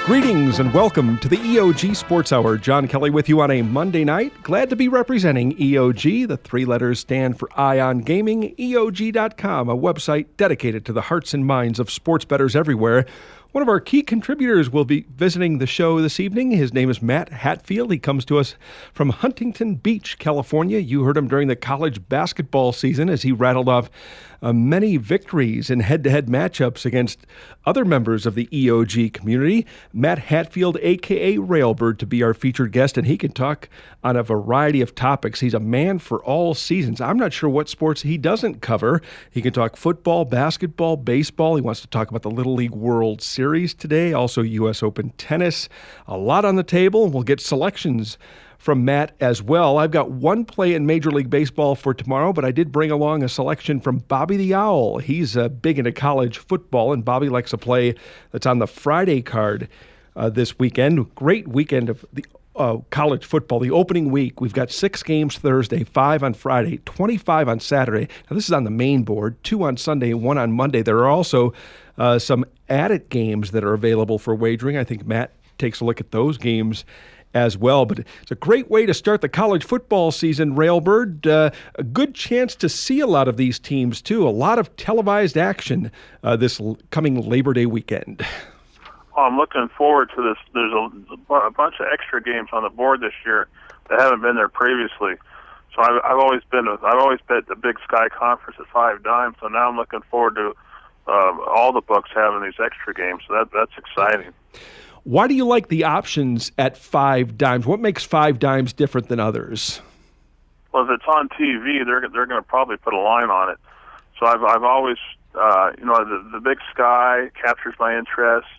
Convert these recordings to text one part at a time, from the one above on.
Greetings and welcome to the EOG Sports Hour. John Kelly with you on a Monday night. Glad to be representing EOG. The three letters stand for Ion Gaming. EOG.com, a website dedicated to the hearts and minds of sports bettors everywhere. One of our key contributors will be visiting the show this evening. His name is Matt Hatfield. He comes to us from Huntington Beach, California. You heard him during the college basketball season as he rattled off many victories in head-to-head matchups against other members of the EOG community. Matt Hatfield, a.k.a. Railbird, to be our featured guest, and he can talk on a variety of topics. He's a man for all seasons. I'm not sure what sports he doesn't cover. He can talk football, basketball, baseball. He wants to talk about the Little League World Series today, also U.S. Open tennis. A lot on the table. We'll get selections from Matt as well. I've got one play in Major League Baseball for tomorrow, but I did bring along a selection from Bobby the Owl. He's big into college football, and Bobby likes a play that's on the Friday card this weekend. Great weekend of the college football, the opening week. We've got 6 games Thursday, 5 on Friday, 25 on Saturday. Now, this is on the main board, 2 on Sunday, 1 on Monday. There are also some added games that are available for wagering. I think Matt takes a look at those games as well. But it's a great way to start the college football season, Railbird. A good chance to see a lot of these teams, too. A lot of televised action this coming Labor Day weekend. Oh, I'm looking forward to this. There's a bunch of extra games on the board this year that haven't been there previously. So I've always bet the Big Sky Conference at 5 dimes. So now I'm looking forward to all the books having these extra games. So that's exciting. Why do you like the options at 5 dimes? What makes 5 dimes different than others? Well, if it's on TV, they're going to probably put a line on it. So I've always, the Big Sky captures my interest,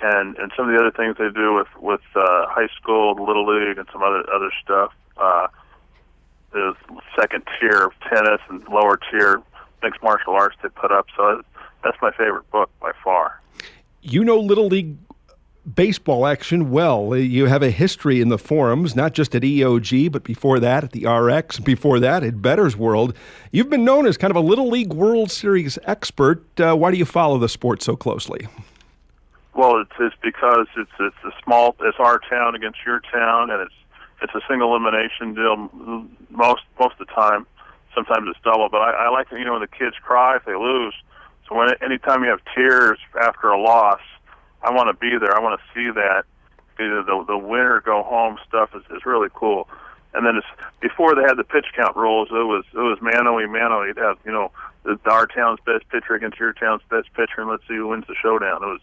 and some of the other things they do with high school, Little League, and some other stuff. The second tier of tennis and lower tier mixed martial arts they put up. So that's my favorite book by far. You know Little League baseball action well. You have a history in the forums, not just at EOG, but before that at the RX, before that at Bettor's World. You've been known as kind of a Little League World Series expert. Why do you follow the sport so closely? Well, it's because it's our town against your town, and it's a single elimination deal most of the time. Sometimes it's double, but I like when the kids cry if they lose. So anytime you have tears after a loss, I want to be there. I want to see that. The winner go home stuff is really cool. And then before they had the pitch count rules, it was mano-y-mano. You'd have our town's best pitcher against your town's best pitcher, and let's see who wins the showdown.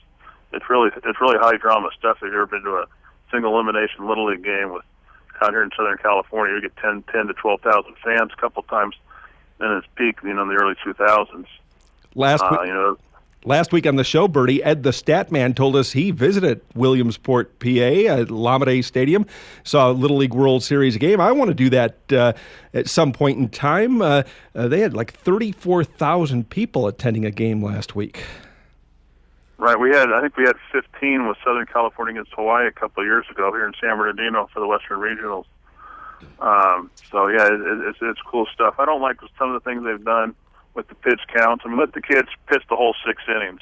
It's really high drama stuff. If you've ever been to a single elimination Little League game out here in Southern California, you get 10 to 12,000 fans a couple times in its peak, in the early 2000s. Last week on the show, Birdie, Ed the Statman told us he visited Williamsport, PA, at Lamade Stadium, saw a Little League World Series game. I want to do that at some point in time. They had like 34,000 people attending a game last week. Right, I think we had 15 with Southern California against Hawaii a couple of years ago here in San Bernardino for the Western Regionals. It's cool stuff. I don't like some of the things they've done with the pitch counts. I mean, let the kids pitch the whole 6 innings.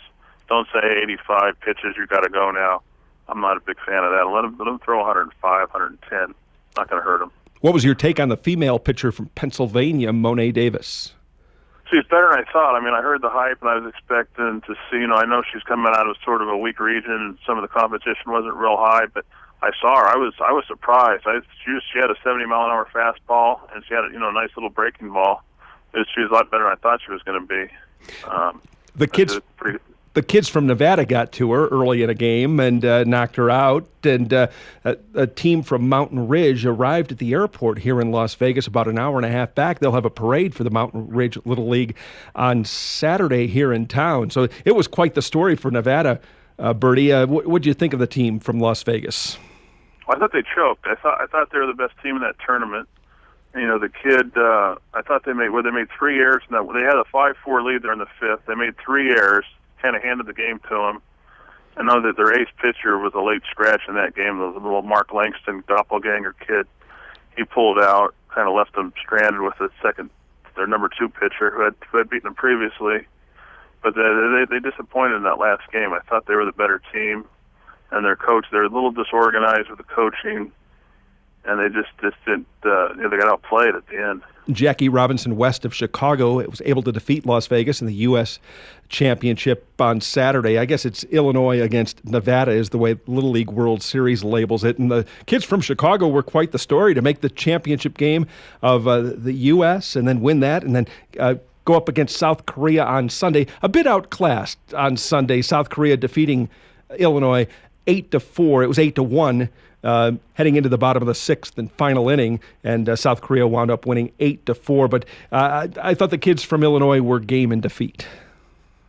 Don't say 85 pitches, you got to go now. I'm not a big fan of that. Let them throw 105, 110. Not going to hurt them. What was your take on the female pitcher from Pennsylvania, Monet Davis? She's better than I thought. I mean, I heard the hype, and I was expecting to see, I know she's coming out of sort of a weak region, and some of the competition wasn't real high, but I saw her. I was surprised. She had a 70-mile-an-hour fastball, and she had a nice little breaking ball. She was a lot better than I thought she was going to be. The kids from Nevada got to her early in a game and knocked her out. And a team from Mountain Ridge arrived at the airport here in Las Vegas about an hour and a half back. They'll have a parade for the Mountain Ridge Little League on Saturday here in town. So it was quite the story for Nevada, Birdie. What did you think of the team from Las Vegas? Well, I thought they choked. I thought they were the best team in that tournament. The kid, I thought they made 3 errors. They had a 5-4 lead there in the 5th. They made 3 errors, kind of handed the game to them. I know that their ace pitcher was a late scratch in that game, the little Mark Langston doppelganger kid. He pulled out, kind of left them stranded with their number 2 pitcher who had beaten them previously. But they disappointed in that last game. I thought they were the better team. and their coach, they're a little disorganized with the coaching, and they just didn't, they got outplayed at the end. Jackie Robinson West of Chicago was able to defeat Las Vegas in the U.S. Championship on Saturday. I guess it's Illinois against Nevada is the way Little League World Series labels it. And the kids from Chicago were quite the story to make the championship game of the U.S. and then win that and then go up against South Korea on Sunday. A bit outclassed on Sunday. South Korea defeating Illinois 8-4. It was 8-1. Heading into the bottom of the sixth and final inning, and South Korea wound up winning 8-4. But I thought the kids from Illinois were game in defeat.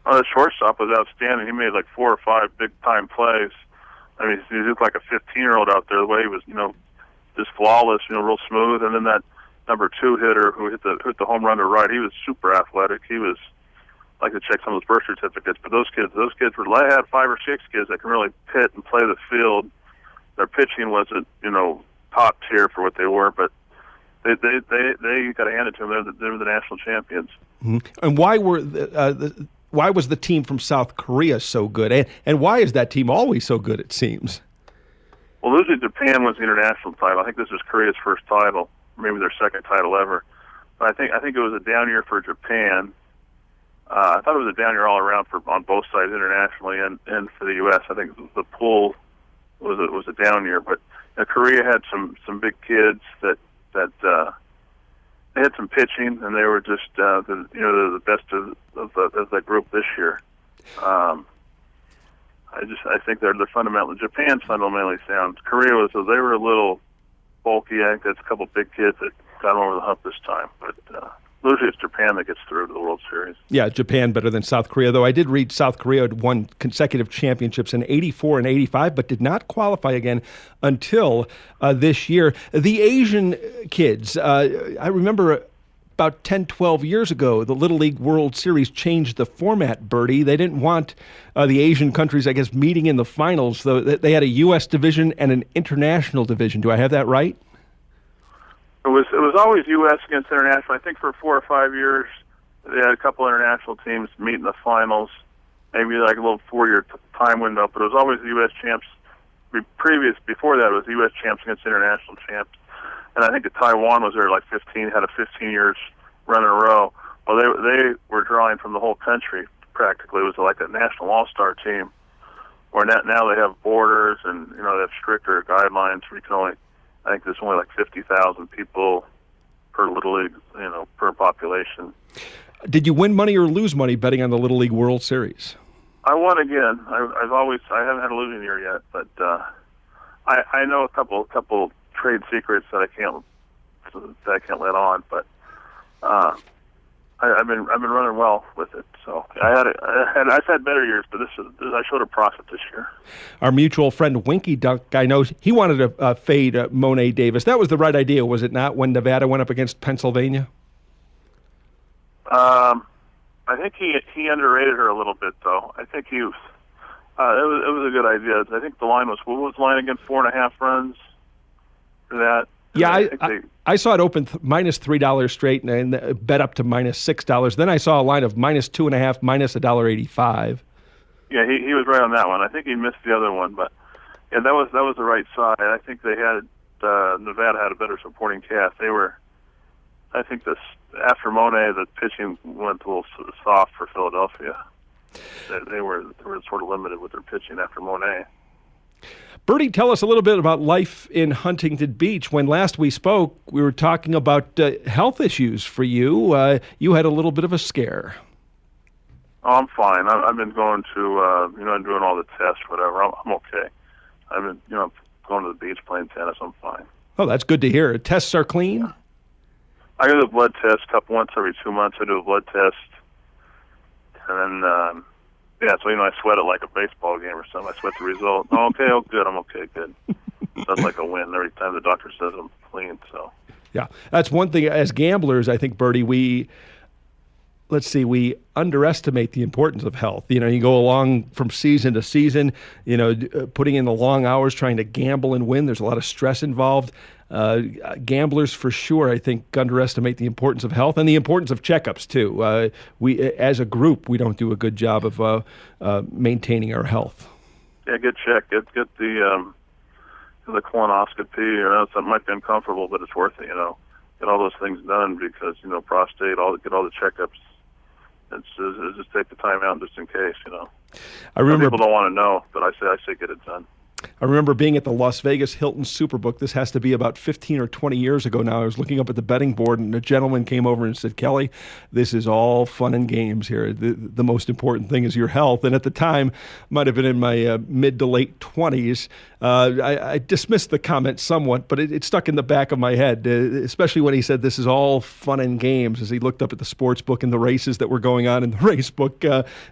Oh, the shortstop was outstanding. He made like 4 or 5 big-time plays. I mean, he looked like a 15-year-old out there. The way he was, just flawless, real smooth. And then that number 2 hitter who hit the home run to right, he was super athletic. He was like to check some of those birth certificates. But those kids were. I had 5 or 6 kids that can really pit and play the field. Their pitching wasn't, top tier for what they were, but they got to hand it to them. They were the national champions. Mm-hmm. And why was the team from South Korea so good? And why is that team always so good? It seems. Well, losing to Japan was the international title. I think this was Korea's first title, maybe their second title ever. But I think it was a down year for Japan. I thought it was a down year all around on both sides internationally and for the U.S. I think the pool was a down year, but Korea had some big kids that they had some pitching, and they were just the best of that group this year. I think they're fundamentally. Japan's fundamentally sound. Korea they were a little bulky. I think that's a couple big kids that got over the hump this time, but. Usually it's Japan that gets through to the World Series. Yeah, Japan better than South Korea, though I did read South Korea had won consecutive championships in 84 and 85, but did not qualify again until this year. The Asian kids, I remember about 10, 12 years ago, the Little League World Series changed the format, Birdie. They didn't want the Asian countries, I guess, meeting in the finals, though they had a U.S. division and an international division. Do I have that right? It was always U.S. against international. I think for 4 or 5 years, they had a couple international teams meet in the finals, maybe like a little 4-year time window. But it was always the U.S. champs. Before that, it was the U.S. champs against international champs. And I think that Taiwan was there like 15, had a 15 years run in a row. Well, they were drawing from the whole country practically. It was like a national all-star team. Where now they have borders and they have stricter guidelines where you can only. I think there's only like 50,000 people per Little League, per population. Did you win money or lose money betting on the Little League World Series? I won again. I haven't had a losing year yet, but I know a couple trade secrets that I can't let on. But I've been running well with it. So I've had better years, but I showed a profit this year. Our mutual friend Winky Dunk, I know he wanted to fade Monet Davis. That was the right idea, was it not? When Nevada went up against Pennsylvania. I think he underrated her a little bit, though. I think it was a good idea. I think the line was what was the line again? 4.5 runs for that. Yeah, I saw it open minus $3 straight and bet up to minus $6. Then I saw a line of minus 2.5, minus $1.85. Yeah, he was right on that one. I think he missed the other one, but yeah, that was the right side. I think they had Nevada had a better supporting cast. I think after Monet, the pitching went a little soft for Philadelphia. They were sort of limited with their pitching after Monet. Birdie, tell us a little bit about life in Huntington Beach. When last we spoke, we were talking about health issues for you. You had a little bit of a scare. Oh, I'm fine. I've been going to, doing all the tests, whatever. I'm okay. I've been, going to the beach, playing tennis. I'm fine. Oh, that's good to hear. Tests are clean? Yeah. I do a blood test once every 2 months. I do a blood test. And then, so, I sweat it like a baseball game or something. I sweat the result. Oh, good. I'm okay, good. That's like a win every time the doctor says I'm clean, so. Yeah, that's one thing. As gamblers, I think, Birdie, we underestimate the importance of health. You go along from season to season, putting in the long hours, trying to gamble and win. There's a lot of stress involved. Gamblers, for sure, I think, underestimate the importance of health and the importance of checkups, too. We, as a group, we don't do a good job of maintaining our health. Yeah, get checked. Get the colonoscopy, or something might be uncomfortable, but it's worth it. Get all those things done because prostate. Get all the checkups. It's just take the time out just in case. I remember some people don't want to know, but I say get it done. I remember being at the Las Vegas Hilton Superbook. This has to be about 15 or 20 years ago now. I was looking up at the betting board, and a gentleman came over and said, "Kelly, this is all fun and games here. The most important thing is your health." And at the time, might have been in my mid to late 20s. I dismissed the comment somewhat, but it stuck in the back of my head, especially when he said, "This is all fun and games," as he looked up at the sports book and the races that were going on in the race book.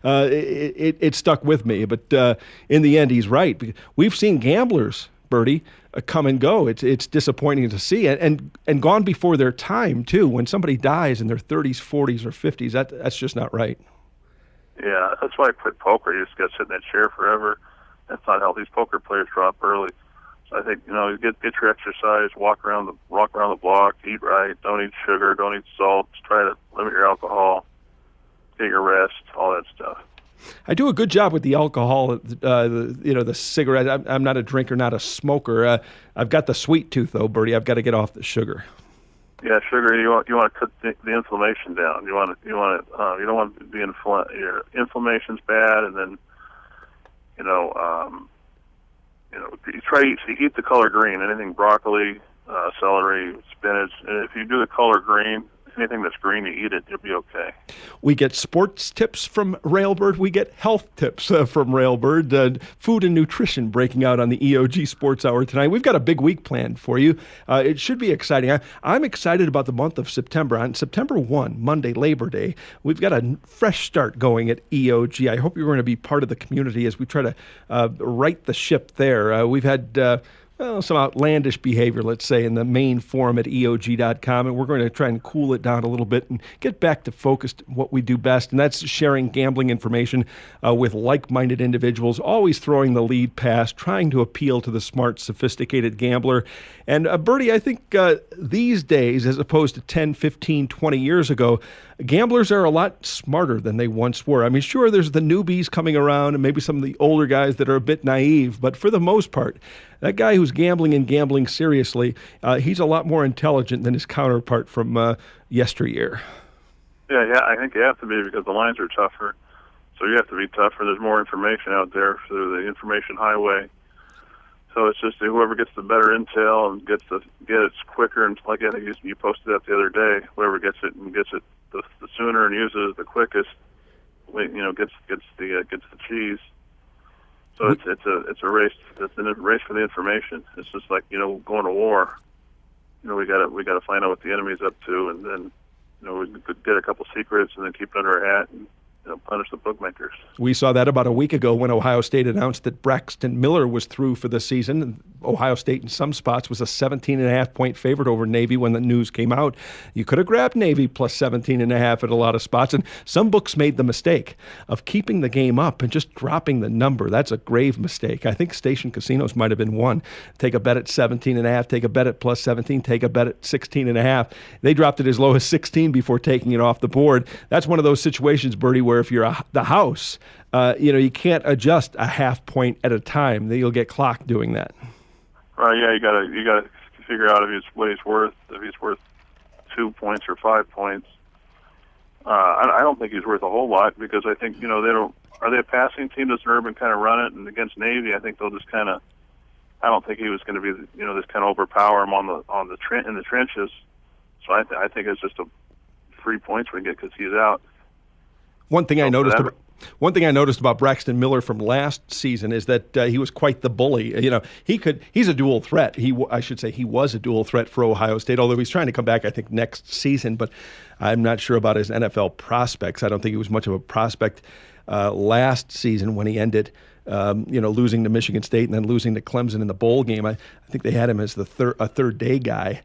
It stuck with me. But in the end, he's right. We've seen gamblers, Birdie, come and go. It's disappointing to see, and gone before their time too. When somebody dies in their 30s, 40s, or 50s, that's just not right. Yeah, that's why I quit poker. You just got to sit in that chair forever. That's not healthy. These poker players drop early. So I think you get your exercise, walk around the block, eat right, don't eat sugar, don't eat salt. Just try to limit your alcohol, get your rest, all that stuff. I do a good job with the alcohol, the cigarette. I'm not a drinker, not a smoker. I've got the sweet tooth, though, Birdie. I've got to get off the sugar. Yeah, sugar. You want to cut the inflammation down. You don't want to be your inflammation's bad, and then you try to eat the color green. Anything broccoli, celery, spinach. And if you do the color green, anything that's green, you eat it, you'll be okay. We get sports tips from Railbird. We get health tips from Railbird. Food and nutrition breaking out on the EOG Sports Hour tonight. We've got a big week planned for you. It should be exciting. I'm excited about the month of September. On September 1, Monday, Labor Day, we've got a fresh start going at EOG. I hope you're going to be part of the community as we try to right the ship there. We've had some outlandish behavior, let's say, in the main forum at EOG.com, and we're going to try and cool it down a little bit and get back to focused what we do best, and that's sharing gambling information with like-minded individuals, always throwing the lead pass, trying to appeal to the smart, sophisticated gambler. And Birdie, I think these days, as opposed to 10, 15, 20 years ago, gamblers are a lot smarter than they once were. I mean, sure, there's the newbies coming around and maybe some of the older guys that are a bit naive, but for the most part, that guy who's gambling and gambling seriously, he's a lot more intelligent than his counterpart from yesteryear. Yeah, I think you have to be because the lines are tougher. So you have to be tougher. There's more information out there through the information highway. So it's just whoever gets the better intel and gets it quicker. And like I think you posted that the other day, whoever gets it the sooner and uses it the quickest, gets the cheese. So it's a race. It's a race for the information. It's just like going to war. We got to find out what the enemy's up to, and then we could get a couple secrets and then keep it under our hat and punish the bookmakers. We saw that about a week ago when Ohio State announced that Braxton Miller was through for the season. Ohio State in some spots was a 17.5-point favorite over Navy when the news came out. You could have grabbed Navy plus 17.5 at a lot of spots, and some books made the mistake of keeping the game up and just dropping the number. That's a grave mistake. I think Station Casinos might have been one. Take a bet at 17.5, take a bet at plus 17, take a bet at 16.5. They dropped it as low as 16 before taking it off the board. That's one of those situations, Birdie, where if you're the house, you can't adjust a half point at a time. You'll get clocked doing that. Right. Yeah. You gotta figure out what he's worth. If he's worth 2 points or 5 points. I don't think he's worth a whole lot because I think they don't. Are they a passing team? Does Urban kind of run it? And against Navy, I think they'll just kind of. I don't think he was going to be this kind of overpower him in the trenches. So I think it's just a 3 points we get because he's out. One thing I noticed about Braxton Miller from last season is that he was quite the bully. He's a dual threat. He was a dual threat for Ohio State, although he's trying to come back, I think, next season. But I'm not sure about his NFL prospects. I don't think he was much of a prospect last season when he ended, losing to Michigan State and then losing to Clemson in the bowl game. I think they had him as a third day guy,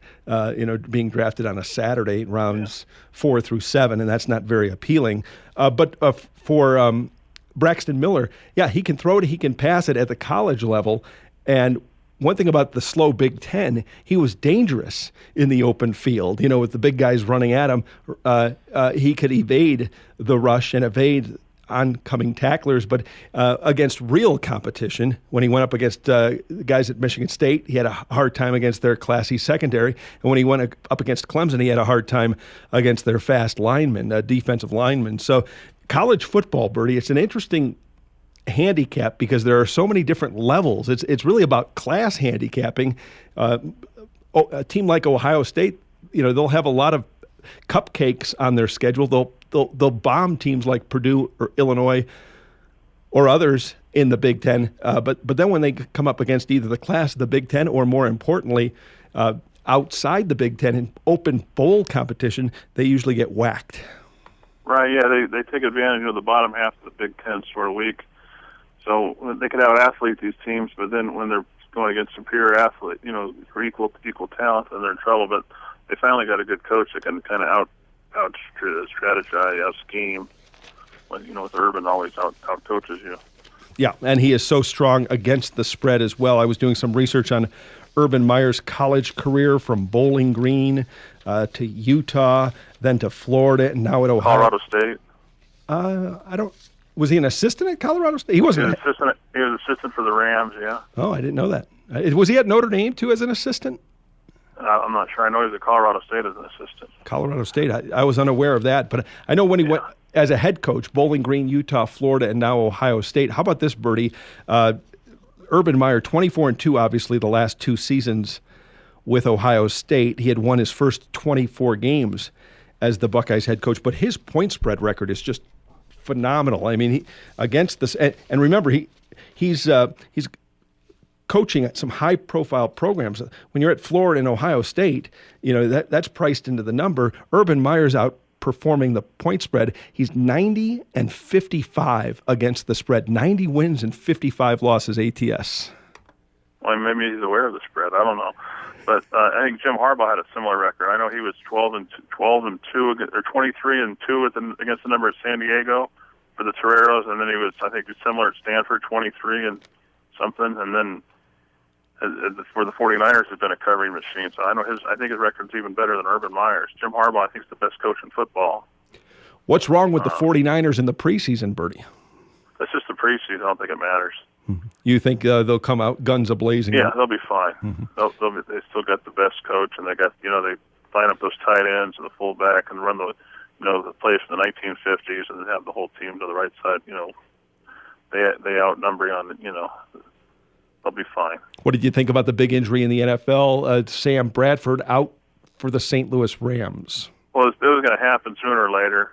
being drafted on a Saturday, rounds 4 through 7, and that's not very appealing. But for Braxton Miller, yeah, he can throw it, he can pass it at the college level, and one thing about the slow Big Ten, he was dangerous in the open field. With the big guys running at him, he could evade the rush and evade oncoming tacklers, but against real competition, when he went up against guys at Michigan State, he had a hard time against their classy secondary. And when he went up against Clemson, he had a hard time against their fast linemen, defensive linemen. So college football, Birdie, it's an interesting handicap because there are so many different levels. It's really about class handicapping. A team like Ohio State, they'll have a lot of cupcakes on their schedule. They'll bomb teams like Purdue or Illinois or others in the Big Ten. But then when they come up against either the class of the Big Ten or, more importantly, outside the Big Ten in open bowl competition, they usually get whacked. Right, yeah, they take advantage of the bottom half of the Big Ten sort of weak. So they could out athlete these teams, but then when they're going against superior athlete, for equal talent, then they're in trouble. But they finally got a good coach that can kind of out strategize, out scheme. With Urban always out coaches you. Yeah, and he is so strong against the spread as well. I was doing some research on Urban Meyer's college career from Bowling Green to Utah, then to Florida, and now at Ohio. Colorado State. Was he an assistant at Colorado State? He wasn't. He was an assistant for the Rams. Yeah. Oh, I didn't know that. Was he at Notre Dame too as an assistant? I'm not sure. I know he was at Colorado State as an assistant. Colorado State. I was unaware of that, but I know when he went as a head coach, Bowling Green, Utah, Florida, and now Ohio State. How about this, Birdie? Urban Meyer, 24-2, obviously the last two seasons with Ohio State. He had won his first 24 games as the Buckeyes head coach, but his point spread record is just phenomenal. I mean, he against this, and remember, he's coaching at some high-profile programs. When you're at Florida and Ohio State, that's priced into the number. Urban Meyer's outperforming the point spread. He's 90-55 against the spread. 90 wins and 55 losses ATS. Well, maybe he's aware of the spread. I don't know, but I think Jim Harbaugh had a similar record. I know he was 12-2 or 23-2 against the number at San Diego for the Toreros, and then he was, I think, similar at Stanford, 23 and something, and then for the 49ers has been a covering machine. So I think his record's even better than Urban Meyer's. Jim Harbaugh, I think, is the best coach in football. What's wrong with the 49ers in the preseason, Birdie? That's just the preseason. I don't think it matters. Mm-hmm. You think they'll come out guns a-blazing? Yeah, they'll be fine. Mm-hmm. They still got the best coach, and they got they line up those tight ends and the fullback and run the plays from the 1950s and have the whole team to the right side. They outnumber you on they'll be fine. What did you think about the big injury in the NFL? Sam Bradford out for the St. Louis Rams. Well, it was going to happen sooner or later.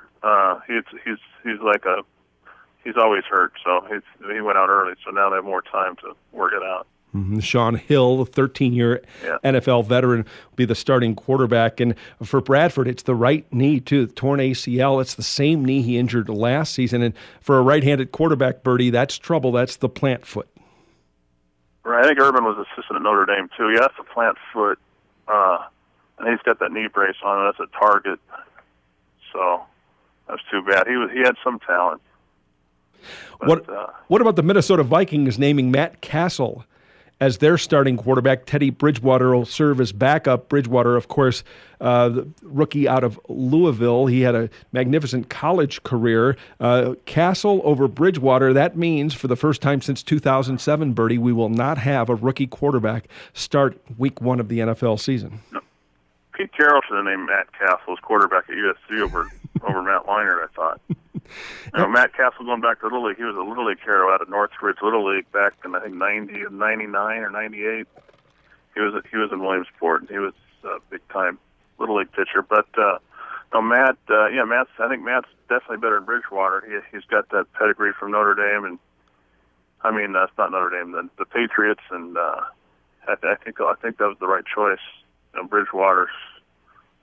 He's always hurt, so he went out early. So now they have more time to work it out. Mm-hmm. Sean Hill, the 13-year NFL veteran, will be the starting quarterback. And for Bradford, it's the right knee, too. The torn ACL, it's the same knee he injured last season. And for a right-handed quarterback, Birdie, that's trouble. That's the plant foot. Right. I think Urban was assistant at Notre Dame, too. Yeah, that's a plant foot. And he's got that knee brace on, and that's a target. So that's too bad. He had some talent. But, what about the Minnesota Vikings naming Matt Castle as their starting quarterback? Teddy Bridgewater will serve as backup. Bridgewater, of course, the rookie out of Louisville. He had a magnificent college career. Castle over Bridgewater, that means for the first time since 2007, Birdie, we will not have a rookie quarterback start week one of the NFL season. No. Pete Carroll should have named Matt Castle as quarterback at USC over Matt Leinart, I thought. Matt Castle going back to Little League, he was a Little League hero out of Northridge Little League back in, I think, 99 or 98. He was in Williamsport, and he was a big-time Little League pitcher. But, Matt, I think Matt's definitely better than Bridgewater. He's got that pedigree from Notre Dame, and, that's not Notre Dame, the Patriots, and I think that was the right choice. Bridgewater's,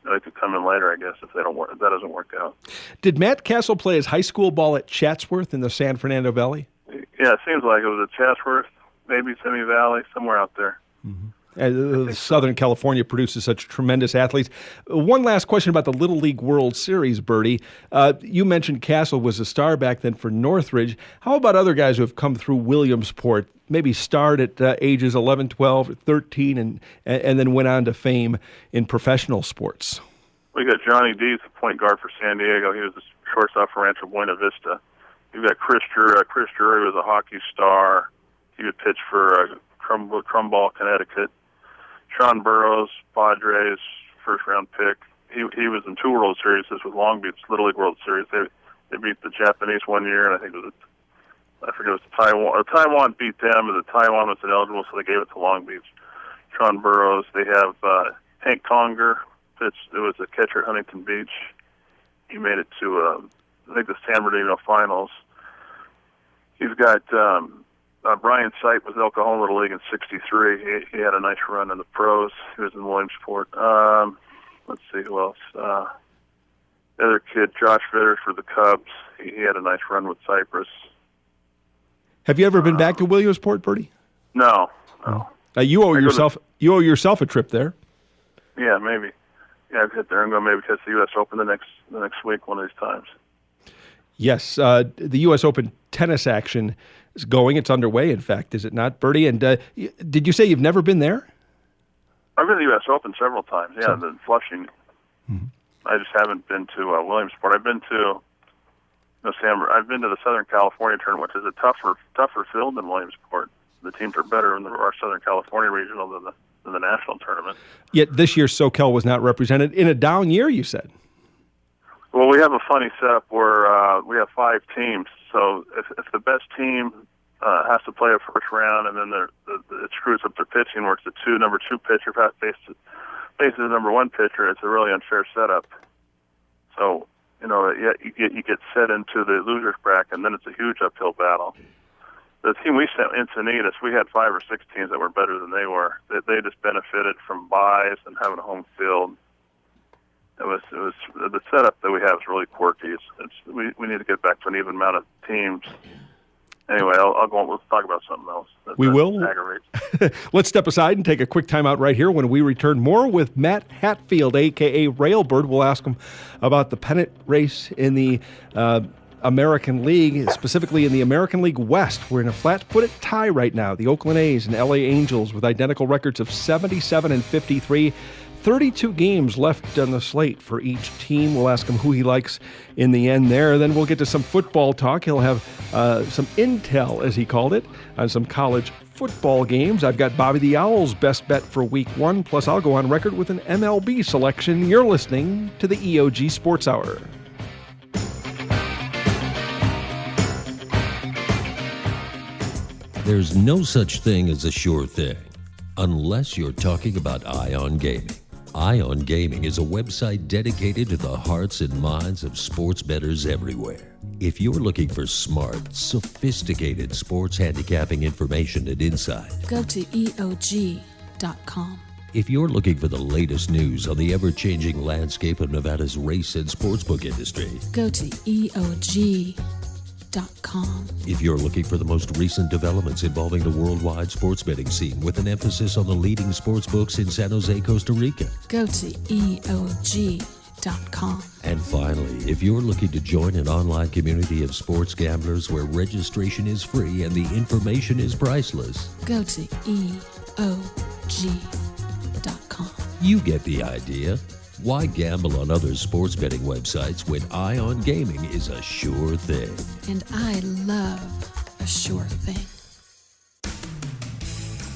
they could come in later, I guess, if that doesn't work out. Did Matt Castle play his high school ball at Chatsworth in the San Fernando Valley? Yeah, it seems like it was at Chatsworth, maybe Simi Valley, somewhere out there. Mm-hmm. Southern California produces such tremendous athletes. One last question about the Little League World Series, Birdie. You mentioned Castle was a star back then for Northridge. How about other guys who have come through Williamsport, maybe starred at ages 11, 12, 13, and then went on to fame in professional sports? We got Johnny Dees, the point guard for San Diego. He was the shortstop for Rancho Buena Vista. You've got Chris Drury. Chris Drury was a hockey star. He would pitch for Crumball, Connecticut. Sean Burroughs, Padres, first-round pick. He was in 2 World Series. This was Long Beach Little League World Series. They beat the Japanese one year, and I think it was Taiwan. Taiwan beat them, and the Taiwan was ineligible, so they gave it to Long Beach. Sean Burroughs. They have Hank Conger. It was a catcher at Huntington Beach. He made it to I think the San Bernardino finals. He's got Brian Sipe with El Cajon Little League in '63. He had a nice run in the pros. He was in Williamsport. Let's see who else. The other kid, Josh Vitters for the Cubs. He had a nice run with Cypress. Have you ever been back to Williamsport, Birdie? No. You owe yourself a trip there. Yeah, maybe. Yeah, I'd hit there and go maybe catch the U.S. Open the next week one of these times. Yes, the U.S. Open tennis action is going. It's underway, in fact, is it not, Birdie? And did you say you've never been there? I've been to the U.S. Open several times. Yeah, in Flushing. Mm-hmm. I just haven't been to Williamsport. I've been to I've been to the Southern California tournament, which is a tougher field than Williamsport. The teams are better in our Southern California regional than the national tournament. Yet this year SoCal was not represented in a down year, you said. Well, we have a funny setup where we have 5 teams. So if the best team has to play a first round, and then it screws up their pitching, where it's the number 2 pitcher faces the number 1 pitcher, it's a really unfair setup. So you get set into the losers bracket, and then it's a huge uphill battle. The team we sent, Encinitas, we had 5 or 6 teams that were better than they were. They just benefited from buys and having a home field. It was the setup that we have is really quirky. We need to get back to an even amount of teams. Anyway, I'll go on. Let's talk about something else. We will. Aggravates. Let's step aside and take a quick time out right here. When we return, more with Matt Hatfield, a.k.a. Railbird. We'll ask him about the pennant race in the American League, specifically in the American League West. We're in a flat-footed tie right now. The Oakland A's and L.A. Angels with identical records of 77 and 53. 32 games left on the slate for each team. We'll ask him who he likes in the end there. Then we'll get to some football talk. He'll have some intel, as he called it, on some college football games. I've got Bobby the Owl's best bet for Week 1, plus I'll go on record with an MLB selection. You're listening to the EOG Sports Hour. There's no such thing as a sure thing, unless you're talking about Ion Gaming. Ion Gaming is a website dedicated to the hearts and minds of sports bettors everywhere. If you're looking for smart, sophisticated sports handicapping information and insight, go to EOG.com. If you're looking for the latest news on the ever-changing landscape of Nevada's race and sportsbook industry, go to EOG.com. If you're looking for the most recent developments involving the worldwide sports betting scene with an emphasis on the leading sports books in San Jose, Costa Rica, go to EOG.com. And finally, if you're looking to join an online community of sports gamblers where registration is free and the information is priceless, go to EOG.com. You get the idea. Why gamble on other sports betting websites when Ion Gaming is a sure thing? And I love a sure thing.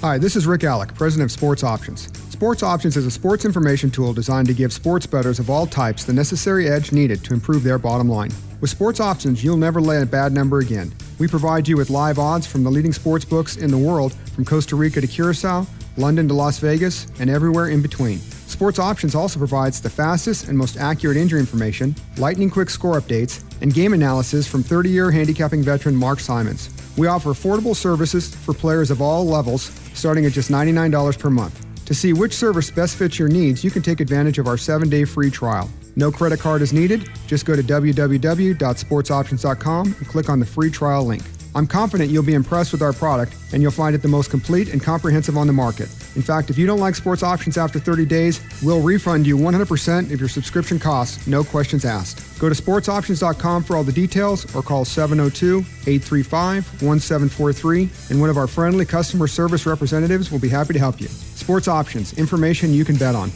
Hi, this is Rick Alec, president of Sports Options. Sports Options is a sports information tool designed to give sports bettors of all types the necessary edge needed to improve their bottom line. With Sports Options, you'll never lay a bad number again. We provide you with live odds from the leading sports books in the world, from Costa Rica to Curacao, London to Las Vegas, and everywhere in between. Sports Options also provides the fastest and most accurate injury information, lightning-quick score updates, and game analysis from 30-year handicapping veteran Mark Simons. We offer affordable services for players of all levels, starting at just $99 per month. To see which service best fits your needs, you can take advantage of our 7-day free trial. No credit card is needed. Just go to www.sportsoptions.com and click on the free trial link. I'm confident you'll be impressed with our product, and you'll find it the most complete and comprehensive on the market. In fact, if you don't like Sports Options after 30 days, we'll refund you 100% of your subscription costs, no questions asked. Go to sportsoptions.com for all the details, or call 702-835-1743, and one of our friendly customer service representatives will be happy to help you. Sports Options, information you can bet on.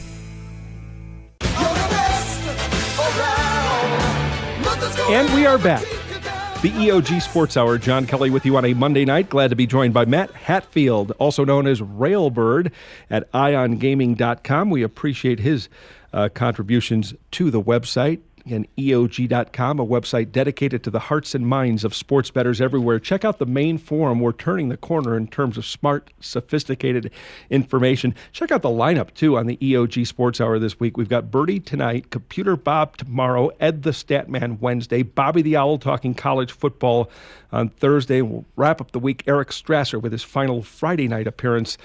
And we are back. The EOG Sports Hour, John Kelly with you on a Monday night. Glad to be joined by Matt Hatfield, also known as Railbird at iongaming.com. We appreciate his contributions to the website. Again, EOG.com, a website dedicated to the hearts and minds of sports bettors everywhere. Check out the main forum. We're turning the corner in terms of smart, sophisticated information. Check out the lineup, too, on the EOG Sports Hour this week. We've got Birdie tonight, Computer Bob tomorrow, Ed the Statman Wednesday, Bobby the Owl talking college football on Thursday. We'll wrap up the week, Eric Strasser with his final Friday night appearance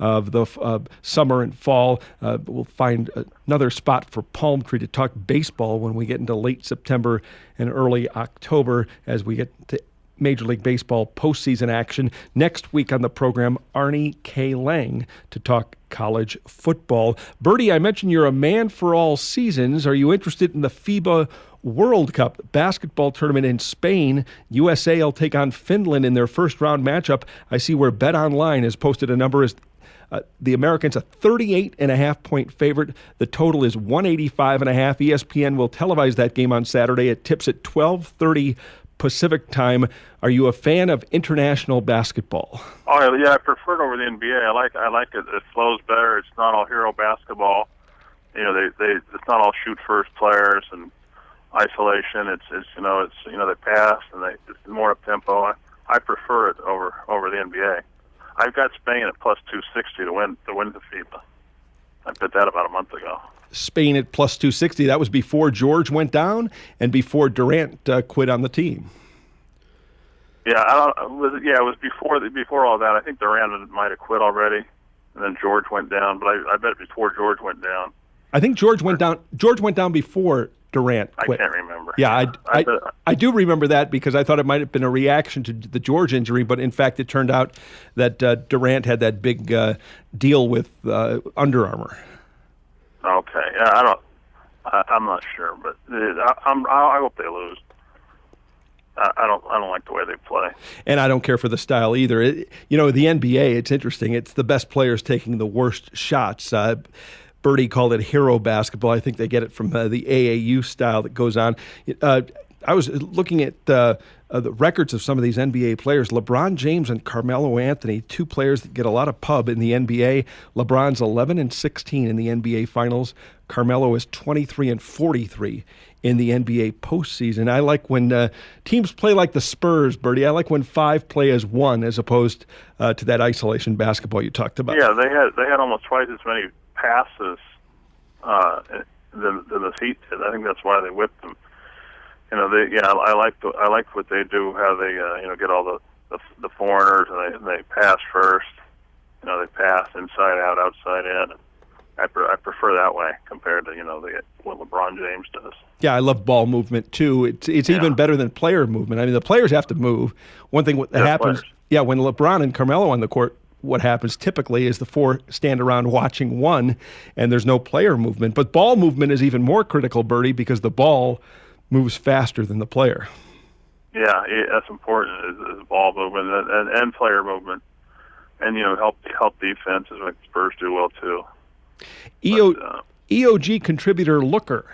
of the summer and fall. We'll find another spot for Palm Tree to talk baseball when we get into late September and early October as we get to Major League Baseball postseason action. Next week on the program, Arnie K. Lang to talk college football. Birdie, I mentioned you're a man for all seasons. Are you interested in the FIBA World Cup basketball tournament in Spain? USA will take on Finland in their first round matchup. I see where Bet Online has posted a number as the Americans a 38.5-point favorite. The total is 185.5. ESPN will televise that game on Saturday. It tips at 12:30 Pacific time. Are you a fan of international basketball? Oh yeah, I prefer it over the NBA. I like it. It flows better. It's not all hero basketball. You know, it's not all shoot first players and isolation. It's they pass and it's more up tempo. I prefer it over the NBA. I've got Spain at plus 260 to win the FIBA. I bet that about a month ago. Spain at plus 260. That was before George went down and before Durant quit on the team. Yeah, it was before all that. I think Durant might have quit already, and then George went down. But I bet before George went down. I think George went down. George went down before Durant quit. I can't remember. Yeah, I do remember that because I thought it might have been a reaction to the George injury, but in fact it turned out that Durant had that big deal with Under Armour. Okay, yeah, I'm not sure, but I hope they lose. I don't like the way they play, and I don't care for the style either. The NBA, it's interesting. It's the best players taking the worst shots. Birdie called it hero basketball. I think they get it from the AAU style that goes on. I was looking at the records of some of these NBA players. LeBron James and Carmelo Anthony, two players that get a lot of pub in the NBA. LeBron's 11-16 in the NBA Finals. Carmelo is 23-43 in the NBA postseason. I like when teams play like the Spurs, Birdie. I like when five play as one as opposed to that isolation basketball you talked about. Yeah, they had almost twice as many passes than the Heat did. I think that's why they whipped them. I like what they do. How they get all the foreigners and they pass first. They pass inside out, outside in. I prefer that way compared to what LeBron James does. Yeah, I love ball movement too. It's even better than player movement. I mean, the players have to move. One thing that happens, when LeBron and Carmelo on the court, what happens typically is the four stand around watching one, and there's no player movement. But ball movement is even more critical, Birdie, because the ball moves faster than the player. Yeah, that's important, is ball movement and player movement. And, help defense is what Spurs do well, too. EOG contributor Looker,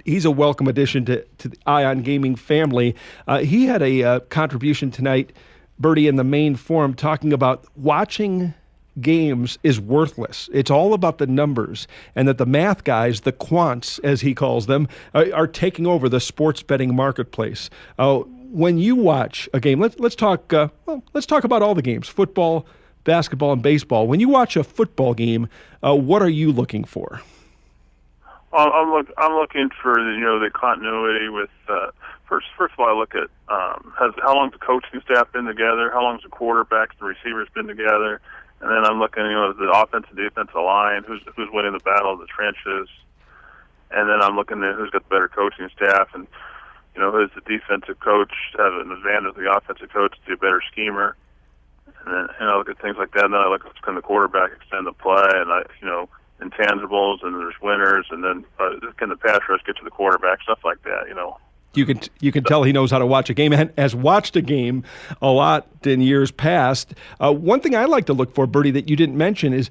he's a welcome addition to the Ion Gaming family. He had a contribution tonight, Birdie, in the main forum, talking about watching games is worthless. It's all about the numbers, and that the math guys, the quants, as he calls them, are taking over the sports betting marketplace. When you watch a game, let's talk about all the games: football, basketball, and baseball. When you watch a football game, what are you looking for? I'm looking for the continuity with. First of all, I look at how long the coaching staff been together, how long the quarterbacks, the receivers been together, and then I'm looking, the offensive, defensive line, who's winning the battle of the trenches, and then I'm looking at who's got the better coaching staff, and who's the defensive coach have an advantage of the offensive coach to be a better schemer, and then I look at things like that, and then I look at can the quarterback extend the play, and intangibles, and there's winners, and then can the pass rush get to the quarterback, stuff like that, You can tell he knows how to watch a game and has watched a game a lot in years past. One thing I like to look for, Birdie, that you didn't mention is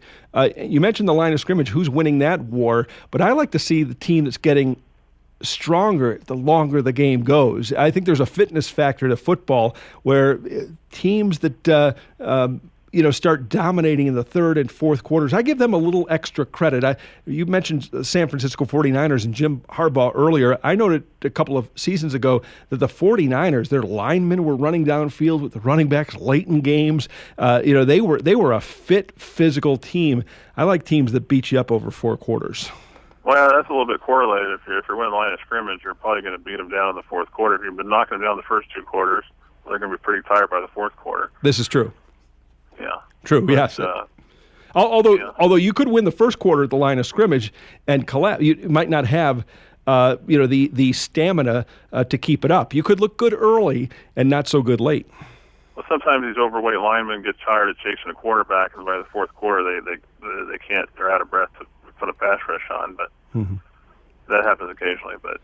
you mentioned the line of scrimmage, who's winning that war, but I like to see the team that's getting stronger the longer the game goes. I think there's a fitness factor to football where teams that start dominating in the third and fourth quarters, I give them a little extra credit. You mentioned San Francisco 49ers and Jim Harbaugh earlier. I noted a couple of seasons ago that the 49ers, their linemen were running downfield with the running backs late in games. They were a fit, physical team. I like teams that beat you up over 4 quarters. Well, that's a little bit correlated. If you're winning the line of scrimmage, you're probably going to beat them down in the fourth quarter. If you've been knocking them down the first 2 quarters, they're going to be pretty tired by the fourth quarter. This is true. Yeah. True, but, yes. Although you could win the first quarter at the line of scrimmage and collapse, you might not have the stamina to keep it up. You could look good early and not so good late. Well, sometimes these overweight linemen get tired of chasing a quarterback, and by the fourth quarter they can't. They're out of breath to put a pass rush on. But that happens occasionally. But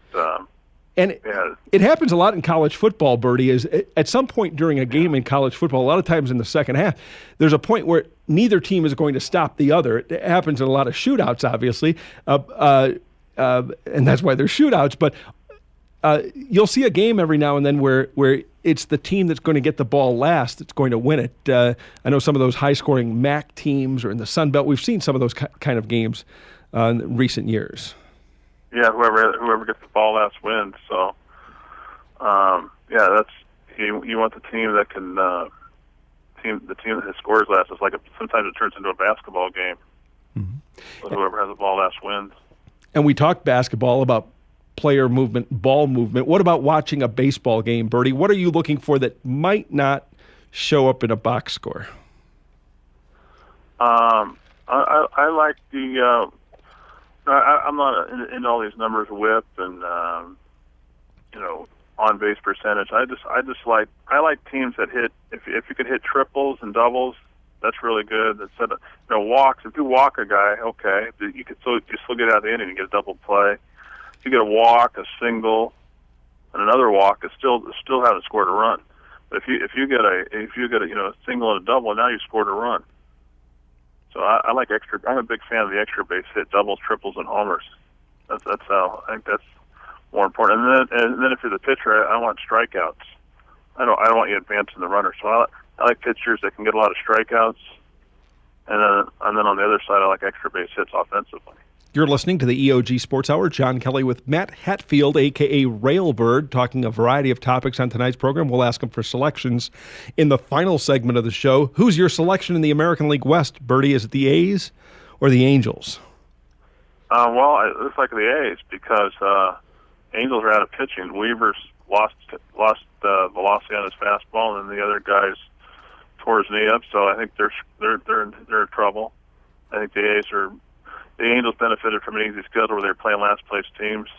it happens a lot in college football, Birdie, is at some point during a game in college football, a lot of times in the second half, there's a point where neither team is going to stop the other. It happens in a lot of shootouts, obviously, and that's why they're shootouts. But you'll see a game every now and then where it's the team that's going to get the ball last that's going to win it. I know some of those high-scoring MAC teams or in the Sun Belt. We've seen some of those kind of games in recent years. Yeah, whoever gets the ball last wins. So, that's you want the team that can the team that scores last. It's like sometimes it turns into a basketball game. So whoever has the ball last wins. And we talked basketball about player movement, ball movement. What about watching a baseball game, Birdie? What are you looking for that might not show up in a box score? I like the. I'm not in all these numbers, whip and on base percentage. I like teams that hit. If you could hit triples and doubles, that's really good. Instead of walks, if you walk a guy, okay, you still get out of the inning and get a double play. If you get a walk, a single, and another walk, it's still haven't scored a run. But if you get a single and a double, now you scored a run. So I like extra. I'm a big fan of the extra base hit, doubles, triples, and homers. That's how I think that's more important. And then if you're the pitcher, I want strikeouts. I don't want you advancing the runner. So I like pitchers that can get a lot of strikeouts. And then on the other side, I like extra base hits offensively. You're listening to the EOG Sports Hour. John Kelly with Matt Hatfield, a.k.a. Railbird, talking a variety of topics on tonight's program. We'll ask him for selections in the final segment of the show. Who's your selection in the American League West, Birdie? Is it the A's or the Angels? It looks like the A's because Angels are out of pitching. Weaver's lost velocity on his fastball, and the other guys tore his knee up. So I think they're in trouble. I think the Angels benefited from an easy schedule where they were playing last-place teams.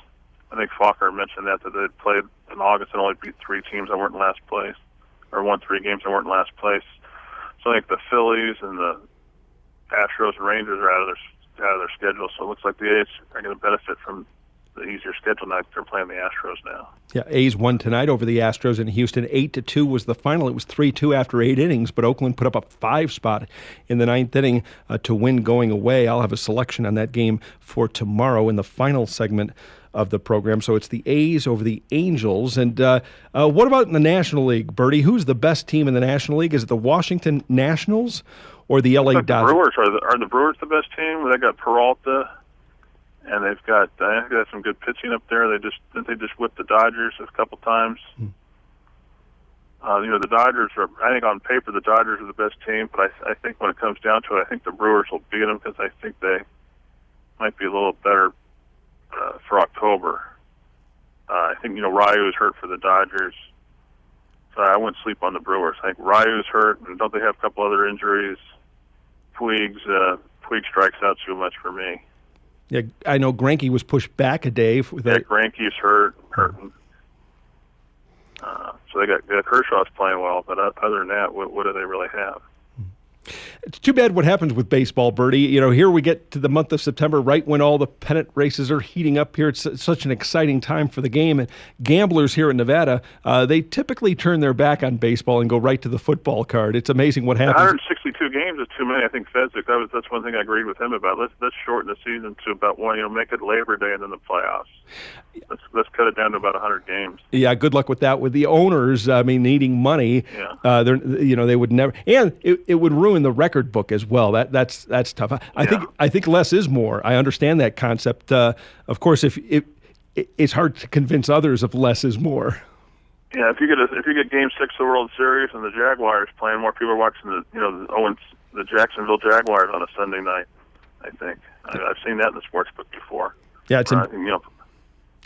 I think Fokker mentioned that they played in August and only beat 3 teams that weren't in last place, or won 3 games that weren't in last place. So I think the Phillies and the Astros and Rangers are out of their schedule. So it looks like the A's are going to benefit from the easier schedule now. They're playing the Astros now. Yeah, A's won tonight over the Astros in Houston. 8-2 was the final. It was 3-2 after 8 innings, but Oakland put up a 5 spot in the 9th inning to win going away. I'll have a selection on that game for tomorrow in the final segment of the program. So it's the A's over the Angels. And what about in the National League, Birdie? Who's the best team in the National League? Is it the Washington Nationals or the LA Dodgers? The Brewers are the Brewers the best team? They got Peralta. And they've got some good pitching up there. They just whipped the Dodgers a couple times. The Dodgers are. I think on paper the Dodgers are the best team, but I think when it comes down to it, I think the Brewers will beat them because I think they might be a little better for October. I think Ryu's hurt for the Dodgers, so I wouldn't sleep on the Brewers. I think Ryu's hurt, and don't they have a couple other injuries? Puig strikes out too much for me. Yeah, I know Greinke was pushed back a day. Greinke's hurting. So they got Kershaw's playing well, but other than that, what do they really have? It's too bad what happens with baseball, Birdie. You know, here we get to the month of September, right when all the pennant races are heating up here. It's such an exciting time for the game. And gamblers here in Nevada, they typically turn their back on baseball and go right to the football card. It's amazing what happens. 162 games is too many. I think Fezzik, that's one thing I agreed with him about. Let's shorten the season to about one. Make it Labor Day and then the playoffs. Let's cut it down to about 100 games. Yeah, good luck with that. With the owners, needing money, they would never, and it would ruin the record book as well. That's tough. I think less is more. I understand that concept. Of course, if it's hard to convince others of less is more. Yeah, if you get Game 6 of the World Series and the Jaguars playing, more people are watching the Jacksonville Jaguars on a Sunday night. I think I've seen that in the sports book before. Yeah, it's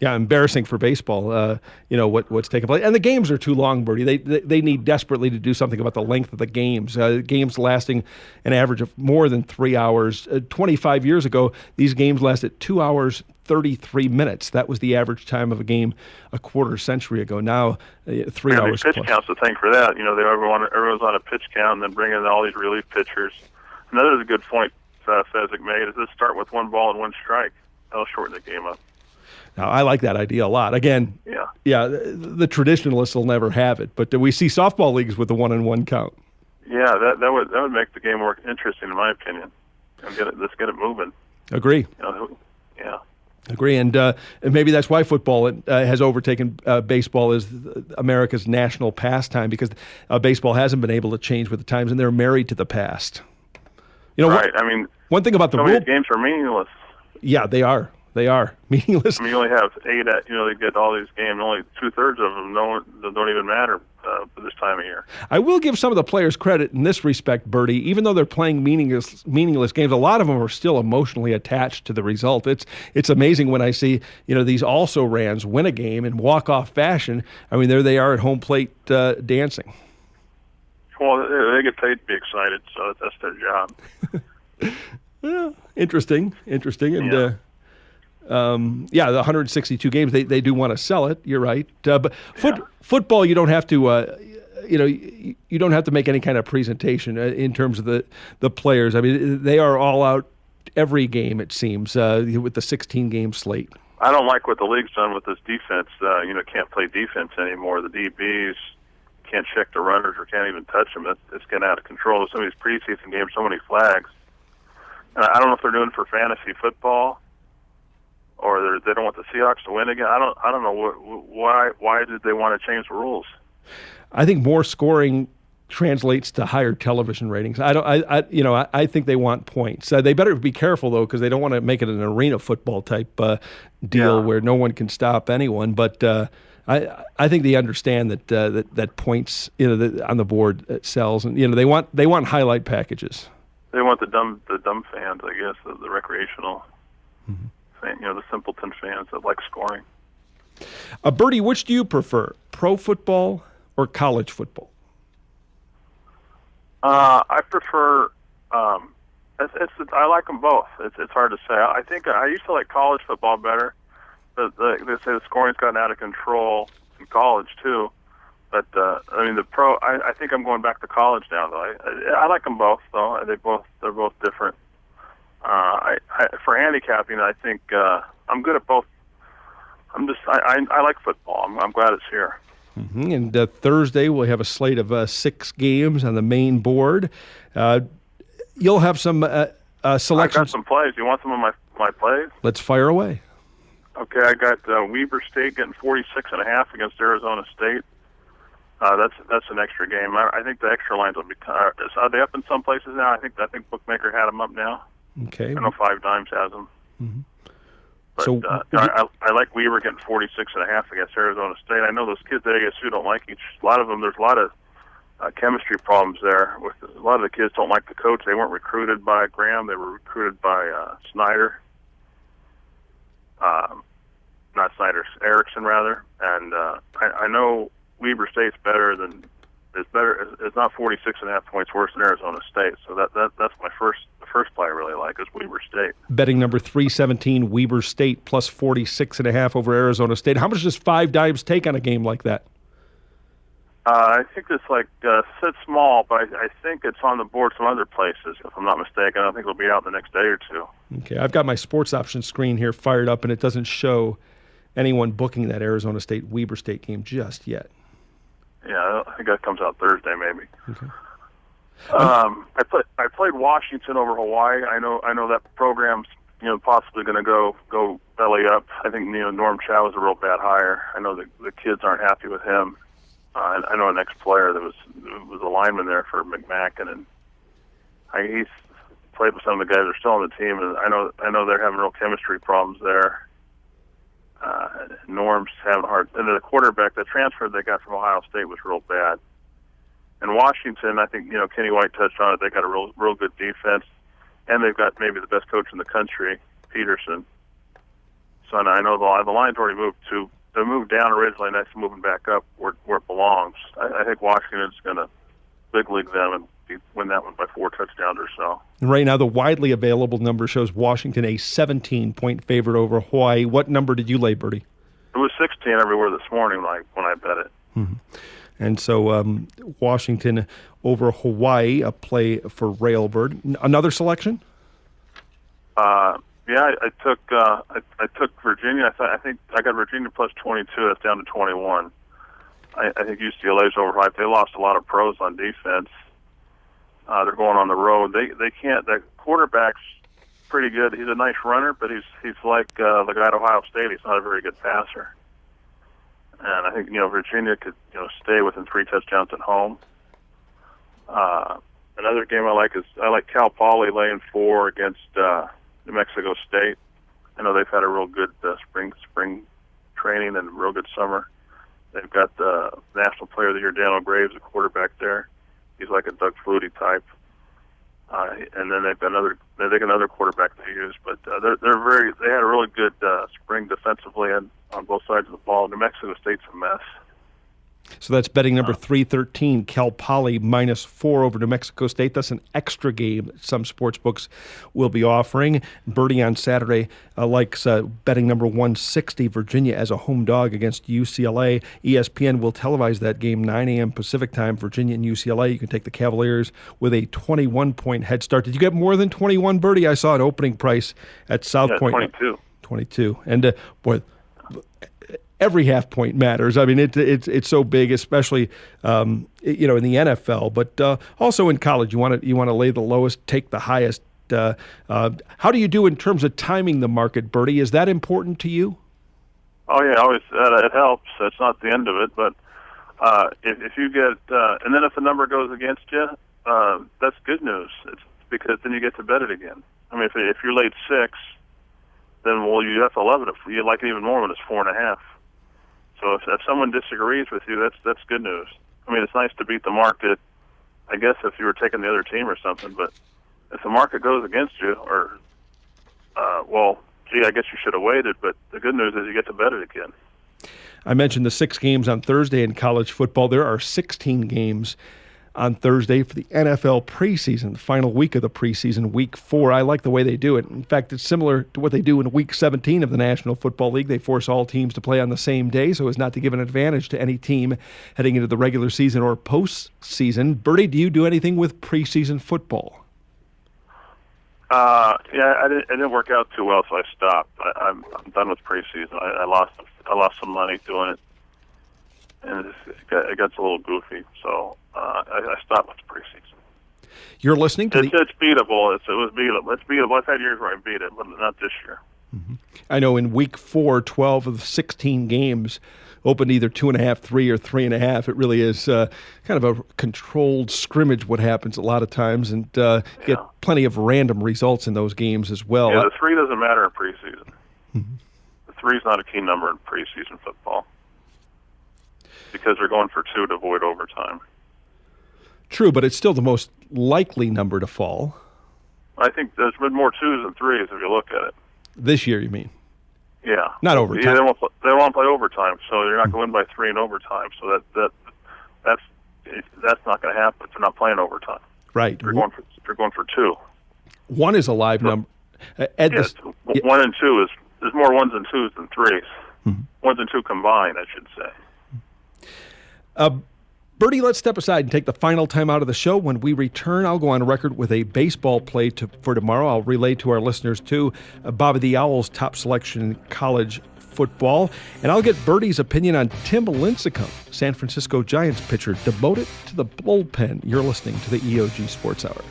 embarrassing for baseball. What's taking place, and the games are too long, Birdie. They need desperately to do something about the length of the games. Games lasting an average of more than 3 hours. 25 years ago, these games lasted 2 hours 33 minutes. That was the average time of a game a quarter century ago. Now, 3 hours. Pitch count's the thing for that. Everyone's on a pitch count, and then bring in all these relief pitchers. Another good point Fezzik made is let's start with one ball and one strike. That'll shorten the game up. Now, I like that idea a lot. Again, the traditionalists will never have it, but we see softball leagues with the 1-and-1 count. Yeah, that would make the game more interesting, in my opinion. Let's get it moving. Agree. Yeah. Agree, and maybe that's why football has overtaken baseball as America's national pastime, because baseball hasn't been able to change with the times, and they're married to the past. Right. One thing about the many games are meaningless. Yeah, they are. They are meaningless. You only have 8. They get all these games. Only 2/3 of them don't even matter for this time of year. I will give some of the players credit in this respect, Birdie. Even though they're playing meaningless games, a lot of them are still emotionally attached to the result. It's amazing when I see these also-rans win a game in walk-off fashion. There they are at home plate dancing. Well, they get paid to be excited, so that's their job. Well, interesting, and. The 162 games, they do want to sell it. You're right, but football, you don't have to, you don't have to make any kind of presentation in terms of the players. They are all out every game, it seems, with the 16-game slate. I don't like what the league's done with this defense. Can't play defense anymore. The DBs can't check the runners or can't even touch them. It's getting out of control. Some of these preseason games, so many flags. And I don't know if they're doing it for fantasy football, or they don't want the Seahawks to win again. I don't know why did they want to change the rules? I think more scoring translates to higher television ratings. I think they want points. They better be careful though, because they don't want to make it an arena football type deal where no one can stop anyone. But I think they understand that points on the board sells, and they want highlight packages. They want the dumb fans, I guess, the recreational. Mm-hmm. The simpleton fans that like scoring. Birdie, which do you prefer, pro football or college football? I prefer. I like them both. It's hard to say. I think I used to like college football better, but they say the scoring's gotten out of control in college too. But the pro. I think I'm going back to college now, though. I like them both, though. They're both different. For handicapping, I think I'm good at both. I like football. I'm glad it's here. Mm-hmm. And Thursday we'll have a slate of 6 games on the main board. You'll have some selections. I got some plays. You want some of my plays? Let's fire away. Okay, I got Weber State getting 46.5 against Arizona State. That's an extra game. I think the extra lines will be. Are they up in some places now? I think Bookmaker had them up now. Okay. I know 5 Dimes has them. Mm-hmm. But so I like Weaver getting 46.5 against Arizona State. I know those kids at ASU don't like each. A lot of them. There's a lot of chemistry problems there. A lot of the kids don't like the coach. They weren't recruited by Graham. They were recruited by Snyder. Not Snyder, Erickson rather. And I know Weber State's better than. It's not 46.5 points worse than Arizona State. So that's my first play I really like is Weber State. Betting number 317, Weber State plus 46.5 over Arizona State. How much does 5 Dimes take on a game like that? I think it's it's small, but I think it's on the board some other places, if I'm not mistaken. I think it'll be out the next day or two. Okay, I've got my sports options screen here fired up, and it doesn't show anyone booking that Arizona State-Weber State game just yet. Yeah, I think that comes out Thursday, maybe. Okay. I played Washington over Hawaii. I know that program's possibly going to go belly up. I think Norm Chow was a real bad hire. I know the kids aren't happy with him. I know an ex-player that was a lineman there for McMacken, and he's played with some of the guys that are still on the team, and I know they're having real chemistry problems there. Norm's having hard, and the quarterback, the transfer they got from Ohio State was real bad. And Washington, I think Kenny White touched on it. They got a real good defense, and they've got maybe the best coach in the country, Peterson. So I know the line's already moved to. They moved down originally, and that's moving back up where it belongs. I think Washington's going to big league them and win that one by 4 touchdowns or so. And right now, the widely available number shows Washington a 17-point favorite over Hawaii. What number did you lay, Birdie? It was 16 everywhere this morning, when I bet it. Mm-hmm. And so Washington over Hawaii, a play for Railbird. Another selection? Yeah, I took Virginia. I think I got Virginia plus 22. That's down to 21. I think UCLA's overhyped. They lost a lot of pros on defense. They're going on the road. They can't. The quarterback's pretty good. He's a nice runner, but he's like the guy at Ohio State. He's not a very good passer. And I think Virginia could stay within 3 touchdowns at home. Another game I like Cal Poly laying 4 against New Mexico State. I know they've had a real good spring training and a real good summer. They've got the National Player of the Year, Daniel Graves, the quarterback there. He's like a Doug Flutie type. And then they've got another quarterback they use, but they had a really good spring defensively and on both sides of the ball. New Mexico State's a mess. So that's betting number 313, Cal Poly minus 4 over New Mexico State. That's an extra game that some sports books will be offering. Birdie on Saturday likes betting number 160, Virginia as a home dog against UCLA. ESPN will televise that game 9 a.m. Pacific time, Virginia and UCLA. You can take the Cavaliers with a 21-point head start. Did you get more than 21, Birdie? I saw an opening price at South Point. 22. 22. And, boy, every half point matters. I mean, it's so big, especially in the NFL, but also in college. You want to lay the lowest, take the highest. How do you do in terms of timing the market, Birdie? Is that important to you? Oh yeah, always. It helps. It's not the end of it, but if you get and then if the number goes against you, that's good news. It's because then you get to bet it again. I mean, if you're late 6, then you have to love it. If you like it even more when it's 4.5. So if someone disagrees with you, that's good news. I mean, it's nice to beat the market, I guess, if you were taking the other team or something. But if the market goes against you, or I guess you should have waited. But the good news is you get to bet it again. I mentioned the 6 games on Thursday in college football. There are 16 games on Thursday for the NFL preseason, the final week of the preseason, week 4. I like the way they do it. In fact, it's similar to what they do in week 17 of the National Football League. They force all teams to play on the same day so as not to give an advantage to any team heading into the regular season or postseason. Birdie, do you do anything with preseason football? Yeah, it didn't work out too well, so I stopped. I'm done with preseason. I lost some money doing it, and it gets a little goofy. So I stopped with the preseason. You're listening to it's beatable. It was beatable. It's beatable. I've had years where I beat it, but not this year. Mm-hmm. I know in week 4, 12 of the 16 games opened either 2.5, 3, or 3.5. It really is kind of a controlled scrimmage what happens a lot of times, and get plenty of random results in those games as well. Yeah, the 3 doesn't matter in preseason. Mm-hmm. The 3 is not a key number in preseason football because they're going for 2 to avoid overtime. True, but it's still the most likely number to fall. I think there's been more 2s than 3s if you look at it. This year, you mean? Yeah. Not overtime. Yeah, they won't play overtime, so you're not going to win by 3 in overtime. So that's not going to happen. They're not playing overtime. Right. They're going for 2. 1 is a live number. 1 and 2 is there's more 1s and 2s than 3s. Mm-hmm. 1s and 2 combined, I should say. Birdie, let's step aside and take the final time out of the show. When we return, I'll go on record with a baseball play for tomorrow. I'll relay to our listeners, too, Bobby the Owl's top selection in college football. And I'll get Birdie's opinion on Tim Lincecum, San Francisco Giants pitcher, devoted to the bullpen. You're listening to the EOG Sports Hour.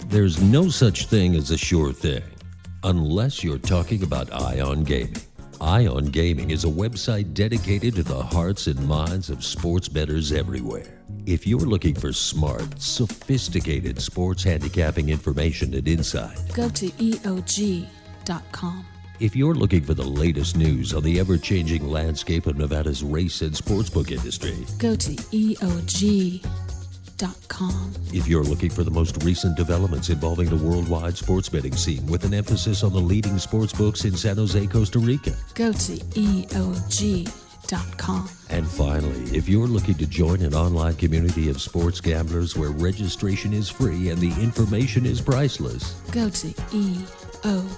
There's no such thing as a sure thing, unless you're talking about Ion Gaming. Ion Gaming is a website dedicated to the hearts and minds of sports bettors everywhere. If you're looking for smart, sophisticated sports handicapping information and insight, Go to EOG.com. if you're looking for the latest news on the ever-changing landscape of Nevada's race and sportsbook industry, Go to EOG.com. if you're looking for the most recent developments involving the worldwide sports betting scene with an emphasis on the leading sportsbooks in San Jose, Costa Rica, Go to EOG.com. and finally, if you're looking to join an online community of sports gamblers where registration is free and the information is priceless, Go to EOG.com.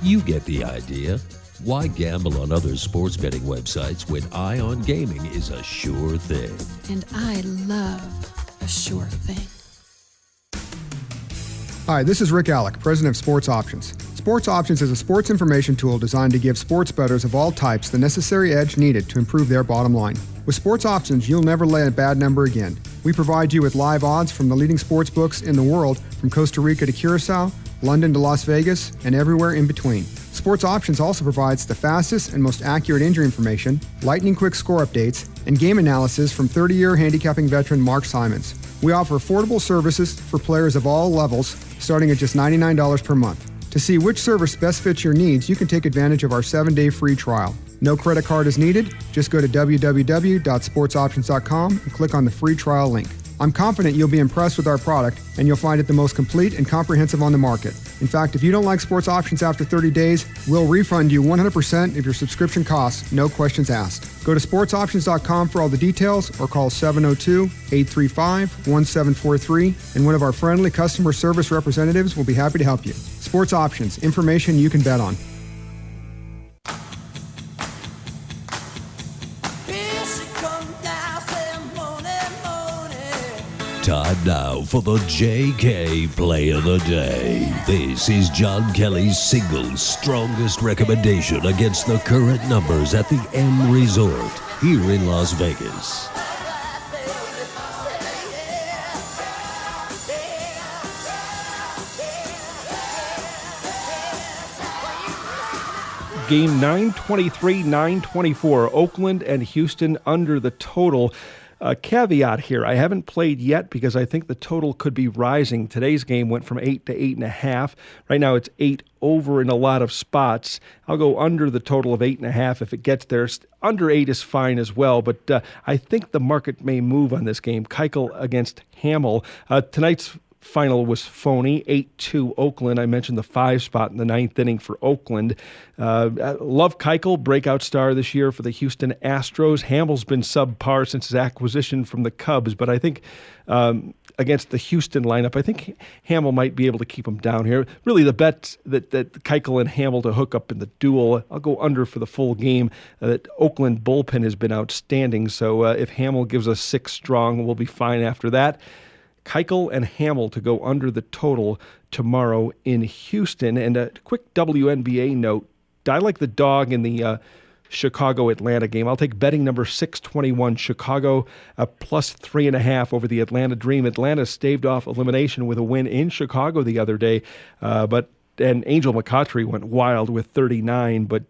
you get the idea. Why gamble on other sports betting websites when Ion Gaming is a sure thing? And I love a sure thing. Hi, this is Rick Alec, President of Sports Options. Sports Options is a sports information tool designed to give sports bettors of all types the necessary edge needed to improve their bottom line. With Sports Options, you'll never lay a bad number again. We provide you with live odds from the leading sports books in the world, from Costa Rica to Curacao, London to Las Vegas, and everywhere in between. Sports Options also provides the fastest and most accurate injury information, lightning-quick score updates, and game analysis from 30-year handicapping veteran Mark Simons. We offer affordable services for players of all levels, starting at just $99 per month. To see which service best fits your needs, you can take advantage of our 7-day free trial. No credit card is needed. Just go to www.sportsoptions.com and click on the free trial link. I'm confident you'll be impressed with our product, and you'll find it the most complete and comprehensive on the market. In fact, if you don't like Sports Options after 30 days, we'll refund you 100% of your subscription costs, no questions asked. Go to sportsoptions.com for all the details, or call 702-835-1743, and one of our friendly customer service representatives will be happy to help you. Sports Options, information you can bet on. Time now for the JK Play of the Day. This is John Kelly's single strongest recommendation against the current numbers at the M Resort here in Las Vegas. Game 923, 924, Oakland and Houston under the total. Caveat here, I haven't played yet because I think the total could be rising. Today's game went from 8 to 8.5. Right now it's 8 over in a lot of spots. I'll go under the total of 8.5 if it gets there. Under 8 is fine as well, but I think the market may move on this game. Keuchel against Hamill. Tonight's final was phony, 8-2 Oakland. I mentioned the 5 spot in the 9th inning for Oakland. Love Keuchel, breakout star this year for the Houston Astros. Hamill's been subpar since his acquisition from the Cubs, but I think against the Houston lineup, I think Hamill might be able to keep him down here. Really, the bet that Keuchel and Hamill to hook up in the duel, I'll go under for the full game. That Oakland bullpen has been outstanding, so if Hamill gives us 6 strong, we'll be fine after that. Keuchel and Hamill to go under the total tomorrow in Houston. And a quick WNBA note, I like the dog in the Chicago-Atlanta game. I'll take betting number 621, Chicago, plus 3.5 over the Atlanta Dream. Atlanta staved off elimination with a win in Chicago the other day, and Angel McCautry went wild with 39. But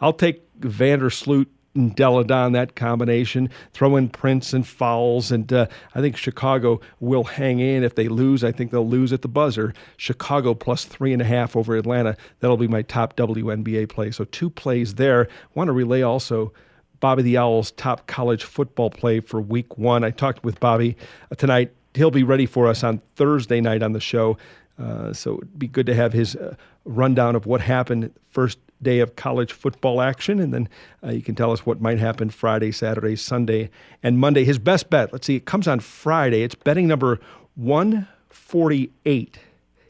I'll take Vandersloot and Deladon, that combination, throw in Prince and Fowles, and I think Chicago will hang in. If they lose, I think they'll lose at the buzzer. Chicago plus 3.5 over Atlanta. That'll be my top WNBA play. So 2 plays there. Want to relay also Bobby the Owl's top college football play for week 1. I talked with Bobby tonight. He'll be ready for us on Thursday night on the show. So it'd be good to have his rundown of what happened first day of college football action, and then you can tell us what might happen Friday, Saturday, Sunday, and Monday. His best bet, let's see, it comes on Friday. It's betting number 148.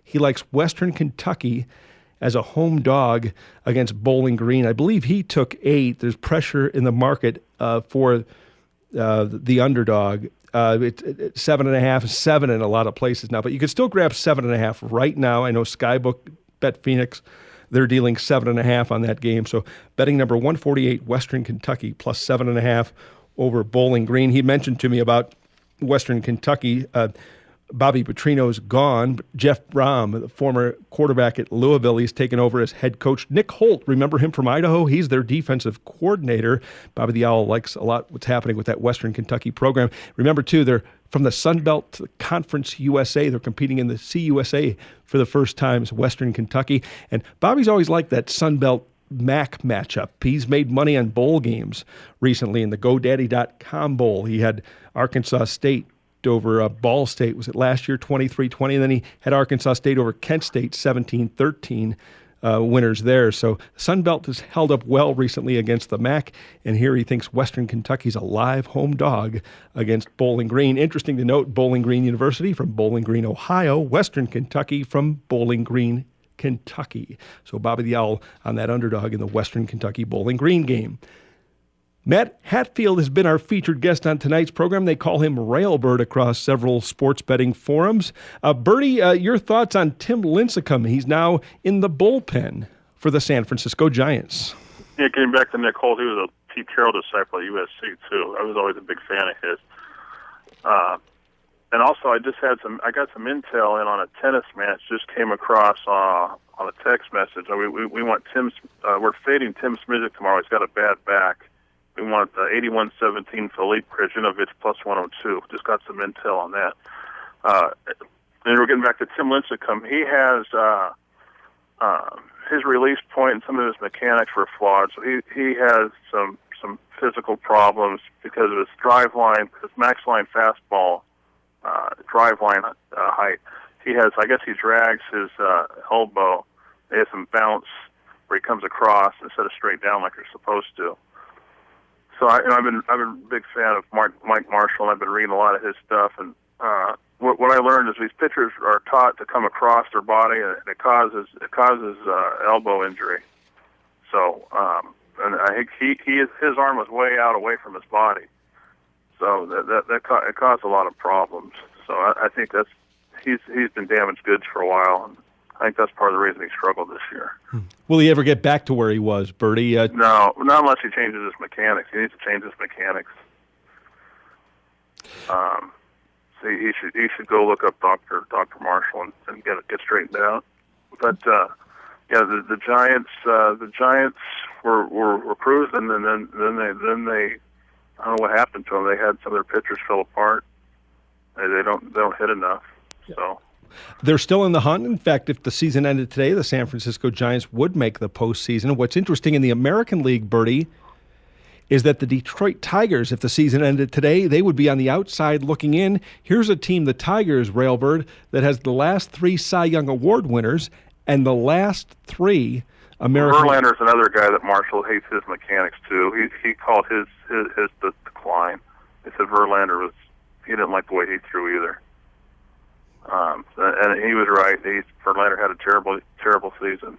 He likes Western Kentucky as a home dog against Bowling Green. I believe he took 8. There's pressure in the market for the underdog. It's 7.5, 7 in a lot of places now, but you can still grab 7.5 right now. I know Skybook, Bet Phoenix, they're dealing 7.5 on that game. So betting number 148, Western Kentucky, plus 7.5 over Bowling Green. He mentioned to me about Western Kentucky. Bobby Petrino's gone. Jeff Brom, the former quarterback at Louisville, he's taken over as head coach. Nick Holt, remember him from Idaho? He's their defensive coordinator. Bobby the Owl likes a lot what's happening with that Western Kentucky program. Remember, too, they're from the Sun Belt to the Conference USA. They're competing in the CUSA for the first time as Western Kentucky. And Bobby's always liked that Sun Belt MAC matchup. He's made money on bowl games recently in the GoDaddy.com Bowl. He had Arkansas State over Ball State, was it last year, 23-20, and then he had Arkansas State over Kent State, 17-13 winners there. So Sun Belt has held up well recently against the MAC, and here he thinks Western Kentucky's a live home dog against Bowling Green. Interesting to note, Bowling Green University from Bowling Green, Ohio, Western Kentucky from Bowling Green, Kentucky. So Bobby the Owl on that underdog in the Western Kentucky Bowling Green game. Matt Hatfield has been our featured guest on tonight's program. They call him Railbird across several sports betting forums. Birdie, your thoughts on Tim Lincecum? He's now in the bullpen for the San Francisco Giants. Yeah, getting back to Nick Holt, he was a Pete Carroll disciple at USC, too. I was always a big fan of his. And also, I got some intel in on a tennis match. Just came across on a text message. We want we're fading Tim Smizik tomorrow. He's got a bad back. We want 81-17 Felipe Krajinovic plus 102. Just got some intel on that. And we're getting back to Tim Lincecum. He has his release point and some of his mechanics were flawed. So he has some physical problems because of his drive line, his max line fastball drive line height. He drags his elbow. He has some bounce where he comes across instead of straight down like you're supposed to. So I've been a big fan of Mike Marshall, and I've been reading a lot of his stuff. And what I learned is these pitchers are taught to come across their body, and it causes elbow injury. So and I think his arm was way out away from his body, so it caused a lot of problems. So I think he's been damaged goods for a while. And I think that's part of the reason he struggled this year. Will he ever get back to where he was, Birdie? No, not unless he changes his mechanics. He needs to change his mechanics. So he should go look up Dr. Marshall and get straightened out. But the Giants were cruising, and then they I don't know what happened to them. They had some of their pitchers fell apart. They don't hit enough. Yeah. So. They're still in the hunt. In fact, if the season ended today, the San Francisco Giants would make the postseason. What's interesting in the American League, Birdie, is that the Detroit Tigers, if the season ended today, they would be on the outside looking in. Here's a team, the Tigers, Railbird, that has the last 3 Cy Young Award winners and the last 3 American... Verlander's another guy that Marshall hates his mechanics, too. He called his decline. He said Verlander he didn't like the way he threw either. And he was right. Verlander had a terrible season.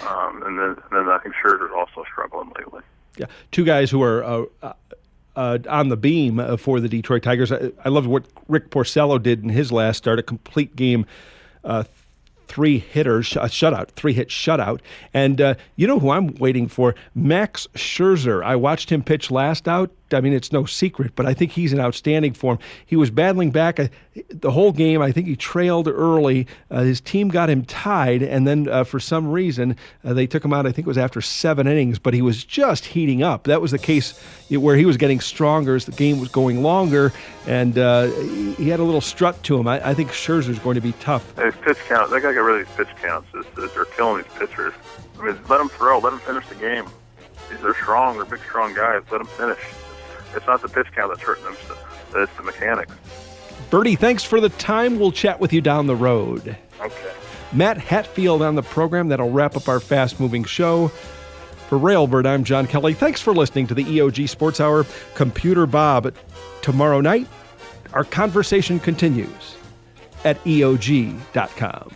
And then I think Scherzer's also struggling lately. Yeah, 2 guys who are on the beam for the Detroit Tigers. I love what Rick Porcello did in his last start, a complete game, 3-hit shutout. And you know who I'm waiting for? Max Scherzer. I watched him pitch last out. I mean, it's no secret, but I think he's in outstanding form. He was battling back the whole game. I think he trailed early. His team got him tied, and then for some reason, they took him out. I think it was after 7 innings, but he was just heating up. That was the case where he was getting stronger as the game was going longer, and he had a little strut to him. I think Scherzer's going to be tough. His pitch count, they got to get rid of these pitch counts. They're killing these pitchers. I mean, let them throw. Let them finish the game. They're strong. They're big, strong guys. Let them finish. It's not the pitch count that's hurting them. It's the mechanics. Birdie, thanks for the time. We'll chat with you down the road. Okay. Matt Hatfield on the program. That'll wrap up our fast-moving show. For Railbird, I'm John Kelly. Thanks for listening to the EOG Sports Hour. Computer Bob. Tomorrow night, our conversation continues at EOG.com.